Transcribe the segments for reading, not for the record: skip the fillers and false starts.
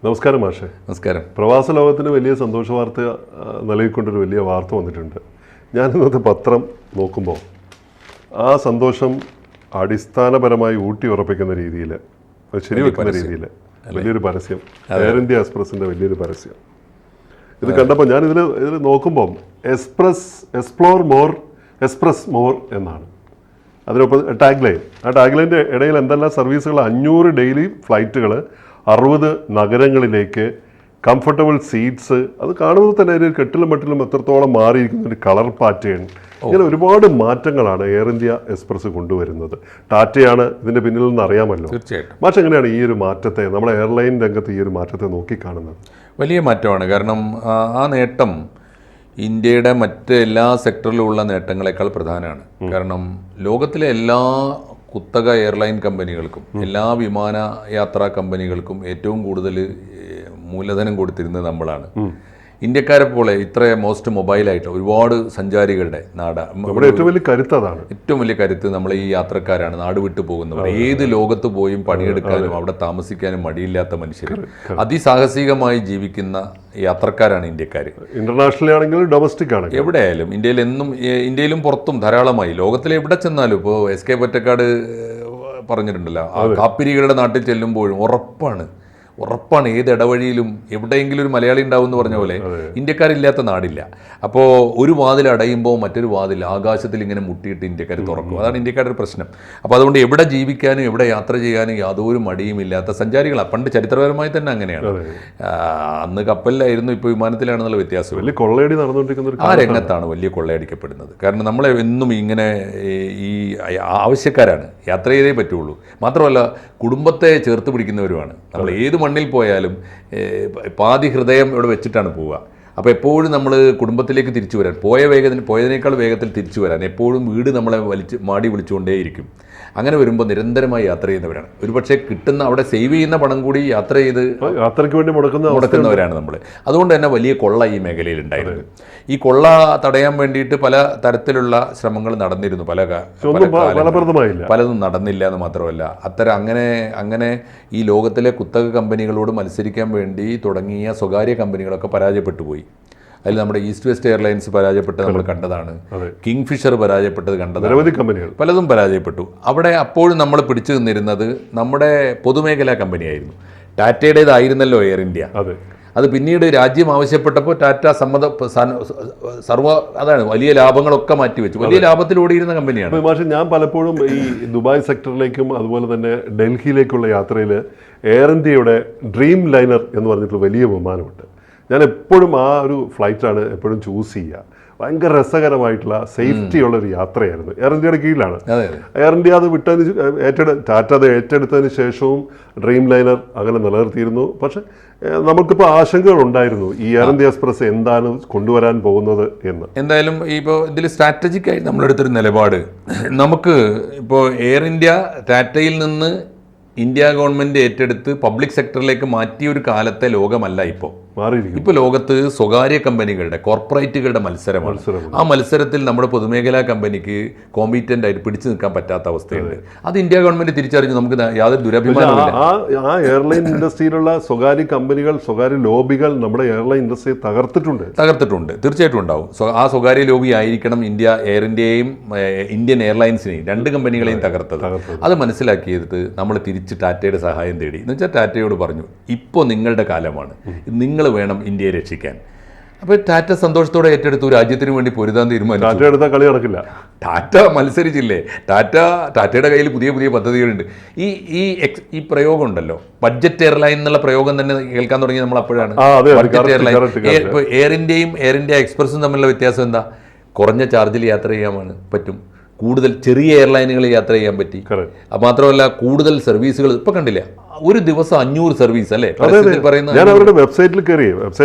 നമസ്കാരം മാഷെ. നമസ്കാരം. പ്രവാസ ലോകത്തിന് വലിയ സന്തോഷ വാർത്ത നൽകിക്കൊണ്ടൊരു വലിയ വാർത്ത വന്നിട്ടുണ്ട്. ഞാൻ ഇന്നത്തെ പത്രം നോക്കുമ്പോൾ ആ സന്തോഷം അടിസ്ഥാനപരമായി ഊട്ടി ഉറപ്പിക്കുന്ന രീതിയിൽ, ശരിവെക്കുന്ന രീതിയിൽ വലിയൊരു പരസ്യം, എയർ ഇന്ത്യ എക്സ്പ്രസിൻ്റെ വലിയൊരു പരസ്യം. ഇത് കണ്ടപ്പോൾ ഞാൻ ഇതിൽ നോക്കുമ്പം എക്സ്പ്രസ് മോർ എന്നാണ് അതിനൊപ്പം ടാഗ് ലൈൻ. ആ ടാഗ് ലൈൻ്റെ ഇടയിൽ എന്തെല്ലാം സർവീസുകൾ, 500 ഡെയിലി ഫ്ലൈറ്റുകൾ, 60 നഗരങ്ങളിലേക്ക്, കംഫർട്ടബിൾ സീറ്റ്സ്. അത് കാണുമ്പോൾ തന്നെ ഒരു കെട്ടിലും മട്ടിലും എത്രത്തോളം മാറിയിരിക്കുന്ന ഒരു കളർ പാറ്റേൺ, ഇങ്ങനെ ഒരുപാട് മാറ്റങ്ങളാണ് എയർ ഇന്ത്യ എക്സ്പ്രസ് കൊണ്ടുവരുന്നത്. ടാറ്റയാണ് ഇതിൻ്റെ പിന്നിൽ നിന്ന് അറിയാമല്ലോ. തീർച്ചയായിട്ടും. പക്ഷെ എങ്ങനെയാണ് ഈ ഒരു മാറ്റത്തെ, നമ്മുടെ എയർലൈൻ രംഗത്ത് ഈ ഒരു മാറ്റത്തെ നോക്കിക്കാണുന്നത്? വലിയ മാറ്റമാണ്. കാരണം ആ നേട്ടം ഇന്ത്യയുടെ മറ്റ് എല്ലാ സെക്ടറിലുമുള്ള നേട്ടങ്ങളെക്കാൾ പ്രധാനമാണ്. കാരണം ലോകത്തിലെ എല്ലാ കുത്തക എയർലൈൻ കമ്പനികൾക്കും, എല്ലാ വിമാന യാത്രാ കമ്പനികൾക്കും ഏറ്റവും കൂടുതൽ മൂലധനം കൊടുത്തിരുന്നത് നമ്മളാണ്. ഇന്ത്യക്കാരെ പോലെ ഇത്ര മോസ്റ്റ് മൊബൈലായിട്ട് ഒരുപാട് സഞ്ചാരികളുടെ നാടാണ്. ഏറ്റവും വലിയ കരുത്ത് അതാണ്. ഏറ്റവും വലിയ കരുത്ത് നമ്മളെ ഈ യാത്രക്കാരാണ്, നാട് വിട്ടു പോകുന്നവർ. ഏത് ലോകത്ത് പോയും പണിയെടുക്കാനും അവിടെ താമസിക്കാനും മടിയില്ലാത്ത മനുഷ്യർ, അതിസാഹസികമായി ജീവിക്കുന്ന യാത്രക്കാരാണ് ഇന്ത്യക്കാർ. ഇന്റർനാഷണൽ ആണെങ്കിലും ഡൊമസ്റ്റിക് ആണെങ്കിലും എവിടെയായാലും ഇന്ത്യയിലും പുറത്തും ധാരാളമായി. ലോകത്തിലെ എവിടെ ചെന്നാലും, ഇപ്പോൾ SK പൊറ്റക്കാട് പറഞ്ഞിട്ടുണ്ടല്ലോ, ആ കാപ്പിരികളുടെ നാട്ടിൽ ചെല്ലുമ്പോഴും ഉറപ്പാണ് ഏത് ഇടവഴിയിലും എവിടെയെങ്കിലും ഒരു മലയാളി ഉണ്ടാവും എന്ന് പറഞ്ഞ പോലെ ഇന്ത്യക്കാരില്ലാത്ത നാടില്ല. അപ്പോൾ ഒരു വാതിൽ അടയുമ്പോൾ മറ്റൊരു വാതിൽ ആകാശത്തിൽ ഇങ്ങനെ മുട്ടിയിട്ട് ഇന്ത്യക്കാർ തുറക്കും. അതാണ് ഇന്ത്യക്കാരുടെ പ്രശ്നം. അപ്പോൾ അതുകൊണ്ട് എവിടെ ജീവിക്കാനും എവിടെ യാത്ര ചെയ്യാനും യാതൊരു മടിയുമില്ലാത്ത സഞ്ചാരികളാണ്. പണ്ട് ചരിത്രപരമായി തന്നെ അങ്ങനെയാണ്. അന്ന് കപ്പലിലായിരുന്നു, ഇപ്പോൾ വിമാനത്തിലാണെന്നുള്ള വ്യത്യാസം. വലിയ കൊള്ളയടി നടന്നുകൊണ്ടിരിക്കുന്ന ആ രംഗത്താണ് വലിയ കൊള്ളയടിക്കപ്പെടുന്നത്. കാരണം നമ്മളെ എന്നും ഇങ്ങനെ ഈ ആവശ്യക്കാരാണ്, യാത്ര ചെയ്തേ പറ്റുള്ളൂ. മാത്രമല്ല കുടുംബത്തെ ചേർത്ത് പിടിക്കുന്നവരുമാണ്. നമ്മൾ ഏത് മണ്ണിൽ പോയാലും പാതി ഹൃദയം ഇവിടെ വെച്ചിട്ടാണ് പോവുക. അപ്പോൾ എപ്പോഴും നമ്മൾ കുടുംബത്തിലേക്ക് തിരിച്ചു വരാൻ, പോയതിനേക്കാൾ വേഗത്തിൽ തിരിച്ചു വരാൻ എപ്പോഴും വീട് നമ്മളെ മാടി വിളിച്ചുകൊണ്ടേയിരിക്കും. അങ്ങനെ വരുമ്പോൾ നിരന്തരമായി യാത്ര ചെയ്യുന്നവരാണ്. ഒരുപക്ഷെ കിട്ടുന്ന അവിടെ സേവ് ചെയ്യുന്ന പണം കൂടി യാത്ര ചെയ്ത് യാത്രയ്ക്ക് വേണ്ടി മുടക്കുന്നവരാണ് നമ്മൾ. അതുകൊണ്ട് തന്നെ വലിയ കൊള്ള ഈ മേഖലയിൽ ഉണ്ടായിരുന്നു. ഈ കൊള്ള തടയാൻ വേണ്ടിയിട്ട് പല തരത്തിലുള്ള ശ്രമങ്ങൾ നടന്നിരുന്നു. പലതും നടന്നില്ല എന്ന് മാത്രമല്ല, അങ്ങനെ ഈ ലോകത്തിലെ കുത്തക കമ്പനികളോട് മത്സരിക്കാൻ വേണ്ടി തുടങ്ങിയ സ്വകാര്യ കമ്പനികളൊക്കെ പരാജയപ്പെട്ടു പോയി. അതിൽ നമ്മുടെ ഈസ്റ്റ് വെസ്റ്റ് എയർലൈൻസ് പരാജയപ്പെട്ടത് നമ്മൾ കണ്ടതാണ്. കിങ് ഫിഷർ പരാജയപ്പെട്ടത് കണ്ടതാണ്. നിരവധി കമ്പനികൾ പലതും പരാജയപ്പെട്ടു. അവിടെ അപ്പോഴും നമ്മൾ പിടിച്ചു നിന്നിരുന്നത് നമ്മുടെ പൊതുമേഖലാ കമ്പനിയായിരുന്നു. ടാറ്റയുടേതായിരുന്നല്ലോ എയർ ഇന്ത്യ. അത് പിന്നീട് രാജ്യം ആവശ്യപ്പെട്ടപ്പോൾ ടാറ്റ അതാണ് വലിയ ലാഭങ്ങളൊക്കെ മാറ്റിവെച്ചു. വലിയ ലാഭത്തിലോടിയിരുന്ന കമ്പനിയാണ്. പക്ഷേ ഞാൻ പലപ്പോഴും ഈ ദുബായ് സെക്ടറിലേക്കും അതുപോലെ തന്നെ ഡൽഹിയിലേക്കുള്ള യാത്രയിൽ എയർ ഇന്ത്യയുടെ ഡ്രീം ലൈനർ എന്ന് പറഞ്ഞിട്ടുള്ള വലിയ വിമാനമുണ്ട്. ഞാൻ എപ്പോഴും ആ ഒരു ഫ്ലൈറ്റാണ് എപ്പോഴും ചൂസ് ചെയ്യുക. ഭയങ്കര രസകരമായിട്ടുള്ള സേഫ്റ്റി ഉള്ളൊരു യാത്രയായിരുന്നു. എയർ ഇന്ത്യയുടെ കീഴിലാണ്. എയർ ഇന്ത്യ അത് ടാറ്റ അത് ഏറ്റെടുത്തതിന് ശേഷവും ഡ്രീം ലൈനർ അങ്ങനെ നിലനിർത്തിയിരുന്നു. പക്ഷെ നമുക്കിപ്പോൾ ആശങ്കകൾ ഉണ്ടായിരുന്നു, ഈ എയർ ഇന്ത്യ എക്സ്പ്രസ് എന്താണ് കൊണ്ടുവരാൻ പോകുന്നത് എന്ന്. എന്തായാലും ഇപ്പോൾ ഇതിൽ സ്ട്രാറ്റജിക്കായി നമ്മളെടുത്തൊരു നിലപാട്, നമുക്ക് ഇപ്പോൾ എയർ ഇന്ത്യ ടാറ്റയിൽ നിന്ന് ഇന്ത്യ ഗവൺമെൻറ് ഏറ്റെടുത്ത് പബ്ലിക് സെക്ടറിലേക്ക് മാറ്റിയ ഒരു കാലത്തെ ലോകമല്ല ഇപ്പോൾ. ഇപ്പോൾ ലോകത്ത് സ്വകാര്യ കമ്പനികളുടെ, കോർപ്പറേറ്റുകളുടെ മത്സരമാണ്. ആ മത്സരത്തിൽ നമ്മുടെ പൊതുമേഖലാ കമ്പനിക്ക് കോമ്പീറ്റന്റ് ആയിട്ട് പിടിച്ചു നിൽക്കാൻ പറ്റാത്ത അവസ്ഥയുണ്ട്. അത് ഇന്ത്യ ഗവൺമെന്റ് തിരിച്ചറിഞ്ഞു. നമുക്ക് യാതൊരു ദുരഭിമാനമില്ല. ആ എയർലൈൻ ഇൻഡസ്ട്രിയിലുള്ള സ്വകാര്യ കമ്പനികൾ, സ്വകാര്യ ലോബികൾ നമ്മുടെ എയർലൈൻ ഇൻഡസ്ട്രിയെ തകർത്തിട്ടുണ്ട്. തീർച്ചയായിട്ടും ഉണ്ടാവും. ആ സ്വകാര്യ ലോബി ആയിരിക്കണം എയർ ഇന്ത്യയെയും ഇന്ത്യൻ എയർലൈൻസിനെയും, രണ്ട് കമ്പനികളെയും തകർത്തത്. അത് മനസ്സിലാക്കിയത് നമ്മൾ തിരിച്ച് ടാറ്റയുടെ സഹായം തേടി. എന്ന് വെച്ചാൽ ടാറ്റയോട് പറഞ്ഞു, ഇപ്പോൾ നിങ്ങളുടെ കാലമാണ്, നിങ്ങൾ വേണം ഇന്ത്യയെ രക്ഷിക്കാൻ. അപ്പോൾ ടാറ്റ സന്തോഷത്തോടെ ഏറ്റെടുത്തു. രാജ്യത്തിന് വേണ്ടി പൊരുതാൻ തീരുമാനിച്ചു. കളി നടക്കില്ല. ടാറ്റ മത്സരിച്ചില്ലേ. ടാറ്റയുടെ കയ്യിൽ പുതിയ പദ്ധതികളുണ്ട്. ഈ പ്രയോഗം ഉണ്ടല്ലോ, ബഡ്ജറ്റ് എയർലൈൻ എന്നുള്ള പ്രയോഗം തന്നെ കേൾക്കാൻ തുടങ്ങി നമ്മൾ അപ്പോഴാണ്. Budget airline. ഇപ്പോൾ എയർ ഇന്ത്യയും എയർ ഇന്ത്യ എക്സ്പ്രസും തമ്മിലുള്ള വ്യത്യാസം എന്താ? കുറഞ്ഞ ചാർജിൽ യാത്ര ചെയ്യാൻ പറ്റും. കൂടുതൽ ചെറിയ എയർലൈനുകളിൽ യാത്ര ചെയ്യാൻ പറ്റി. മാത്രമല്ല കൂടുതൽ സർവീസുകൾ. ഇപ്പൊ കണ്ടില്ല, ഒരു ദിവസം 500 സർവീസ് അല്ലേ പറയുന്നത്. ഞാൻ അവരുടെ വെബ്സൈറ്റിൽ കയറി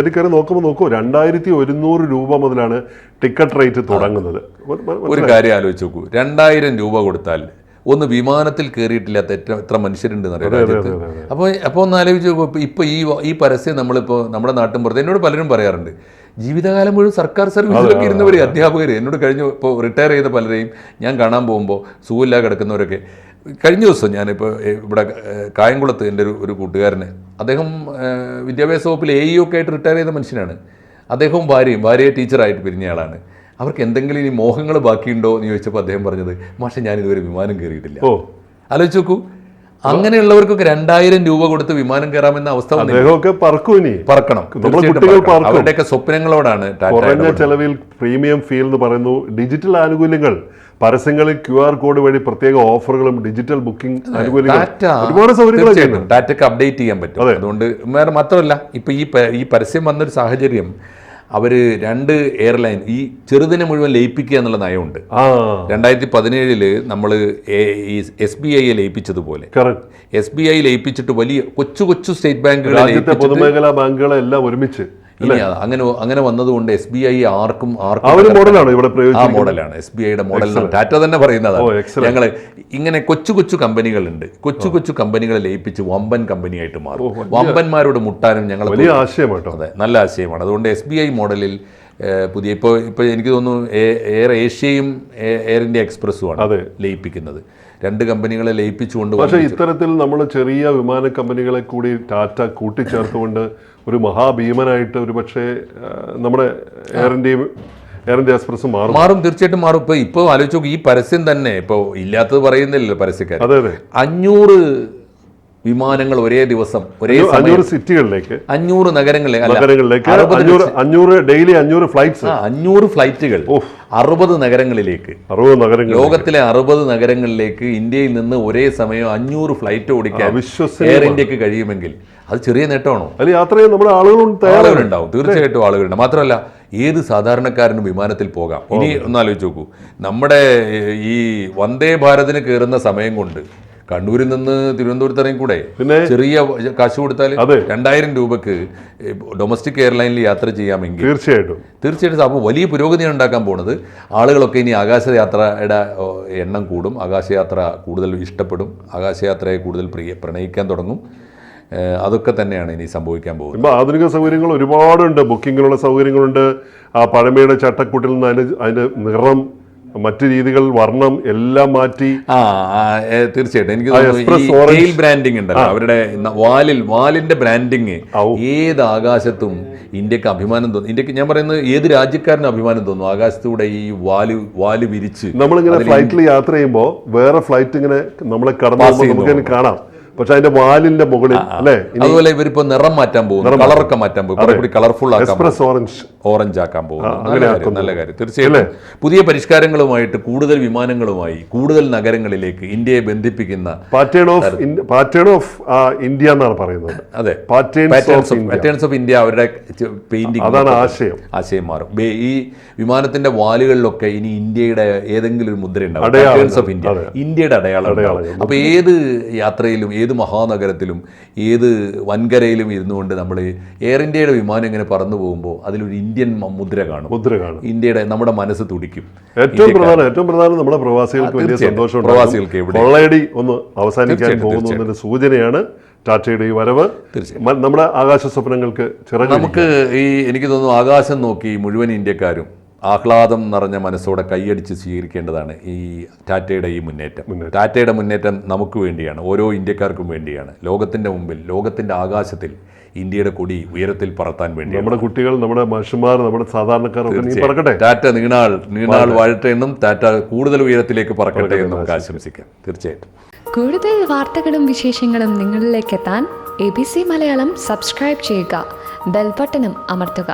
നോക്കുമ്പോൾ 2100 രൂപ മുതലാണ് ടിക്കറ്റ് റേറ്റ് തുടങ്ങുന്നത്. ഒരു കാര്യം ആലോചിച്ച് നോക്കൂ, 2000 രൂപ കൊടുത്താൽ ഒന്ന് വിമാനത്തിൽ കയറിയിട്ടില്ലാത്ത എത്ര മനുഷ്യരുണ്ടെന്ന് അറിയാം രാജ്യത്ത്. അപ്പോൾ ഒന്ന് ആലോചിച്ച് നോക്കൂ. ഇപ്പോൾ ഈ പരസ്യം നമ്മളിപ്പോൾ നമ്മുടെ നാട്ടിൻ പുറത്ത് എന്നോട് പലരും പറയാറുണ്ട്, ജീവിതകാലം മുഴുവൻ സർക്കാർ സർവീസിലൊക്കെ ഇരുന്നവർ, അധ്യാപകർ എന്നോട് ഇപ്പോൾ റിട്ടയർ ചെയ്ത പലരെയും ഞാൻ കാണാൻ പോകുമ്പോൾ സുഖമില്ലാതെ കിടക്കുന്നവരൊക്കെ കഴിഞ്ഞ ദിവസം ഞാനിപ്പോൾ ഇവിടെ കായംകുളത്ത് എൻ്റെ ഒരു കൂട്ടുകാരന്, അദ്ദേഹം വിദ്യാഭ്യാസ വകുപ്പിൽ AE ഒക്കെ ആയിട്ട് റിട്ടയർ ചെയ്ത മനുഷ്യനാണ്. അദ്ദേഹവും ഭാര്യയെ ടീച്ചറായിട്ട് പിരിഞ്ഞ ആളാണ്. അവർക്ക് എന്തെങ്കിലും ഇനി മോഹങ്ങൾ ബാക്കിയുണ്ടോ എന്ന് ചോദിച്ചപ്പോൾ അദ്ദേഹം പറഞ്ഞത്, മാഷെ ഞാൻ ഇതുവരെ വിമാനം കയറിയിട്ടില്ല. ആലോചിച്ച് നോക്കൂ, അങ്ങനെയുള്ളവർക്കൊക്കെ 2000 രൂപ കൊടുത്ത് വിമാനം കയറാമെന്ന അവസ്ഥ പറക്കണം. അവരുടെയൊക്കെ സ്വപ്നങ്ങളോടാണ് കുറഞ്ഞ ചെലവിൽ പ്രീമിയം ഫീൽ എന്ന് പറയുന്നു. ഡിജിറ്റൽ ആനുകൂല്യങ്ങൾ, പരസ്യങ്ങളിൽ QR കോഡ് വഴി പ്രത്യേക ഓഫറുകളും ഡിജിറ്റൽ ബുക്കിംഗ് ആനുകൂല്യങ്ങളും ഒരുപാട് സൗകര്യങ്ങൾ ടാറ്റയ്ക്ക് അപ്ഡേറ്റ് ചെയ്യാൻ പറ്റും. അതുകൊണ്ട് മാത്രമല്ല, ഇപ്പൊ ഈ പരസ്യം വന്നൊരു സാഹചര്യം, അവര് 2 എയർലൈൻ ഈ ചെറുതിനെ മുഴുവൻ ലയിപ്പിക്കുക എന്നുള്ള നയമുണ്ട്. 2017 നമ്മൾ SBI ലയിപ്പിച്ചതുപോലെ SBI ലയിപ്പിച്ചിട്ട് വലിയ കൊച്ചു സ്റ്റേറ്റ് ബാങ്കുകളെ, പൊതുമേഖലാ ബാങ്കുകളെ എല്ലാം ഒരുമിച്ച് ഇനി അങ്ങനെ വന്നതുകൊണ്ട് SBI ആർക്കും മോഡലാണ് SBIയുടെ മോഡൽ ടാറ്റ തന്നെ പറയുന്നതാണ്. ഞങ്ങള് ഇങ്ങനെ കൊച്ചു കമ്പനികളുണ്ട്, കൊച്ചു കമ്പനികളെ ലയിപ്പിച്ച് വമ്പൻ കമ്പനിയായിട്ട് മാറും. വമ്പന്മാരോട് മുട്ടാനും ഞങ്ങൾ വലിയ ആശയമാണ്. അതെ, നല്ല ആശയമാണ്. അതുകൊണ്ട് SBI മോഡലിൽ പുതിയ ഇപ്പോൾ എനിക്ക് തോന്നുന്നു എയർ ഏഷ്യയും എയർ ഇന്ത്യ എക്സ്പ്രസ്സുമാണ് ലയിപ്പിക്കുന്നത്. 2 കമ്പനികളെ ലയിപ്പിച്ചുകൊണ്ട്. പക്ഷേ ഇത്തരത്തിൽ നമ്മൾ ചെറിയ വിമാന കമ്പനികളെ കൂടി ടാറ്റ കൂട്ടിച്ചേർത്തുകൊണ്ട് ഒരു മഹാഭീമനായിട്ട് ഒരു പക്ഷേ നമ്മുടെ എയർ ഇന്ത്യ എക്സ്പ്രസ് മാറും, തീർച്ചയായിട്ടും മാറും. ഇപ്പോൾ ആലോചിച്ച് നോക്കും, ഈ പരസ്യം തന്നെ ഇപ്പോൾ ഇല്ലാത്തത് പറയുന്നില്ലല്ലോ പരസ്യക്കാർ. 500 വിമാനങ്ങൾ ഒരേ ദിവസം ഒരേ 500 സിറ്റികളിലേക്ക്, 500 നഗരങ്ങളിലേക്ക്, 500 ഡെയിലി 500 ഫ്ലൈറ്റ്സ്, 500 ഫ്ലൈറ്റുകൾ 60 നഗരങ്ങളിലേക്ക്, ലോകത്തിലെ 60 നഗരങ്ങളിലേക്ക് ഇന്ത്യയിൽ നിന്ന് ഒരേ സമയം 500 ഫ്ലൈറ്റ് ഓടിക്കാൻ എയർ ഇന്ത്യക്ക് കഴിയുമെങ്കിൽ അത് ചെറിയ നേട്ടമാണോ? അതിൽ യാത്ര ചെയ്യാൻ നമ്മുടെ ആളുകളുണ്ടാവും, തീർച്ചയായിട്ടും ആളുകളുണ്ട്. മാത്രമല്ല ഏത് സാധാരണക്കാരനും വിമാനത്തിൽ പോകാം. ഇനി ഒന്നാലോചിച്ച് നോക്കൂ, നമ്മുടെ ഈ വന്ദേ ഭാരതിന് കയറുന്ന സമയം കൊണ്ട് കണ്ണൂരിൽ നിന്ന് തിരുവനന്തപുരത്ത് ഇറങ്ങിക്കൂടെ? ചെറിയ കാശ് കൊടുത്താൽ 2000 രൂപക്ക് ഡൊമസ്റ്റിക് എയർലൈനിൽ യാത്ര ചെയ്യാമെങ്കിൽ തീർച്ചയായിട്ടും അപ്പോൾ വലിയ പുരോഗതിയാണ് ഉണ്ടാക്കാൻ പോകുന്നത്. ആളുകളൊക്കെ ഇനി ആകാശയാത്രയുടെ എണ്ണം കൂടും, ആകാശയാത്ര കൂടുതൽ ഇഷ്ടപ്പെടും, ആകാശയാത്രയെ കൂടുതൽ പ്രണയിക്കാൻ തുടങ്ങും. അതൊക്കെ തന്നെയാണ് ഇനി സംഭവിക്കാൻ പോകുന്നത്. ഇപ്പോൾ ആധുനിക സൗകര്യങ്ങൾ ഒരുപാടുണ്ട്, ബുക്കിങ്ങിനുള്ള സൗകര്യങ്ങളുണ്ട്. ആ പഴമയുടെ ചട്ടക്കൂട്ടിൽ നിന്ന് അതിൻ്റെ നിറം, മറ്റു രീതികൾ, വർണ്ണം എല്ലാം മാറ്റി. തീർച്ചയായിട്ടും എനിക്ക് തോന്നുന്നു ബ്രാൻഡിങ് ഉണ്ടല്ലോ, അവരുടെ വാലിന്റെ ബ്രാൻഡിങ് ഏത് ആകാശത്തും ഇന്ത്യക്ക് അഭിമാനം തോന്നും. ഇന്ത്യക്ക് ഞാൻ പറയുന്നത് ഏത് രാജ്യക്കാരനും അഭിമാനം തോന്നും ആകാശത്തൂടെ ഈ വാല് വിരിച്ച്. നമ്മളിങ്ങനെ ഫ്ലൈറ്റിൽ യാത്ര ചെയ്യുമ്പോൾ വേറെ ഫ്ലൈറ്റ് ഇങ്ങനെ നമ്മളെ കടന്നു നമുക്ക് കാണാം, പക്ഷെ അതിന്റെ വാലിന്റെ മുകളിൽ അല്ലേ. അതുപോലെ ഇവരിപ്പോ നിറം മാറ്റാൻ പോകുന്നു, കളറൊക്കെ മാറ്റാൻ പോകും, കുറെ കൂടി കളർഫുൾ ഓറഞ്ച് ആക്കാൻ പോകുന്നു. നല്ല കാര്യം. തീർച്ചയായിട്ടും പുതിയ പരിഷ്കാരങ്ങളുമായിട്ട് കൂടുതൽ വിമാനങ്ങളുമായി കൂടുതൽ നഗരങ്ങളിലേക്ക് ഇന്ത്യയെ ബന്ധിപ്പിക്കുന്ന പാറ്റേൺ ഓഫ് ഇന്ത്യ എന്നാണ് പറയുന്നത്. അതെ, പാറ്റേൺസ് ഓഫ് ഇന്ത്യ അവരുടെ പെയിന്റിംഗ്, അതാണ് ആശയം മാറും. ഈ വിമാനത്തിന്റെ വാലുകളിലൊക്കെ ഇനി ഇന്ത്യയുടെ ഏതെങ്കിലും ഒരു മുദ്ര ഉണ്ടാവും, പാറ്റേൺസ് ഓഫ് ഇന്ത്യ, ഇന്ത്യയുടെ അടയാളം. അപ്പൊ ഏത് യാത്രയിലും ഏത് മഹാനഗരത്തിലും ഏത് വൻകരയിലും ഇരുന്നുകൊണ്ട് നമ്മൾ എയർ ഇന്ത്യയുടെ വിമാനം ഇങ്ങനെ പറന്നു പോകുമ്പോൾ അതിലൊരു ഇന്ത്യൻ മുദ്ര കാണും. ഇന്ത്യയുടെ നമ്മുടെ മനസ്സ് തുടിക്കും. ഏറ്റവും പ്രധാനം നമ്മുടെ പ്രവാസികൾക്ക് വലിയ സന്തോഷം. ഒന്ന് അവസാനിക്കാൻ പോകുന്നതിന്റെ സൂചനയാണ് ടാറ്റയുടെ ഈ വരവ്. നമ്മുടെ ആകാശ സ്വപ്നങ്ങൾക്ക് നമുക്ക് എനിക്ക് തോന്നുന്നു ആകാശം നോക്കി മുഴുവൻ ഇന്ത്യക്കാരും ആഹ്ലാദം നിറഞ്ഞ മനസ്സോടെ കൈയടിച്ച് സ്വീകരിക്കേണ്ടതാണ് ഈ ടാറ്റയുടെ ഈ മുന്നേറ്റം. ടാറ്റയുടെ മുന്നേറ്റം നമുക്ക് വേണ്ടിയാണ്, ഓരോ ഇന്ത്യക്കാർക്കും വേണ്ടിയാണ്. ലോകത്തിൻ്റെ മുമ്പിൽ, ലോകത്തിൻ്റെ ആകാശത്തിൽ ഇന്ത്യയുടെ കൊടി ഉയരത്തിൽ പറത്താൻ വേണ്ടി നമ്മുടെ കുട്ടികൾ, നമ്മുടെ മനുഷ്യന്മാർ, നമ്മുടെ സാധാരണക്കാർ ടാറ്റ നീണാൾ വാഴട്ടെ എന്നും ടാറ്റ കൂടുതൽ ഉയരത്തിലേക്ക് പറക്കട്ടെ എന്നും നമുക്ക് ആശംസിക്കാം. തീർച്ചയായിട്ടും കൂടുതൽ വാർത്തകളും വിശേഷങ്ങളും നിങ്ങളിലേക്ക് എത്താൻ ABC മലയാളം സബ്സ്ക്രൈബ് ചെയ്യുക, ബെൽ ബട്ടണും അമർത്തുക.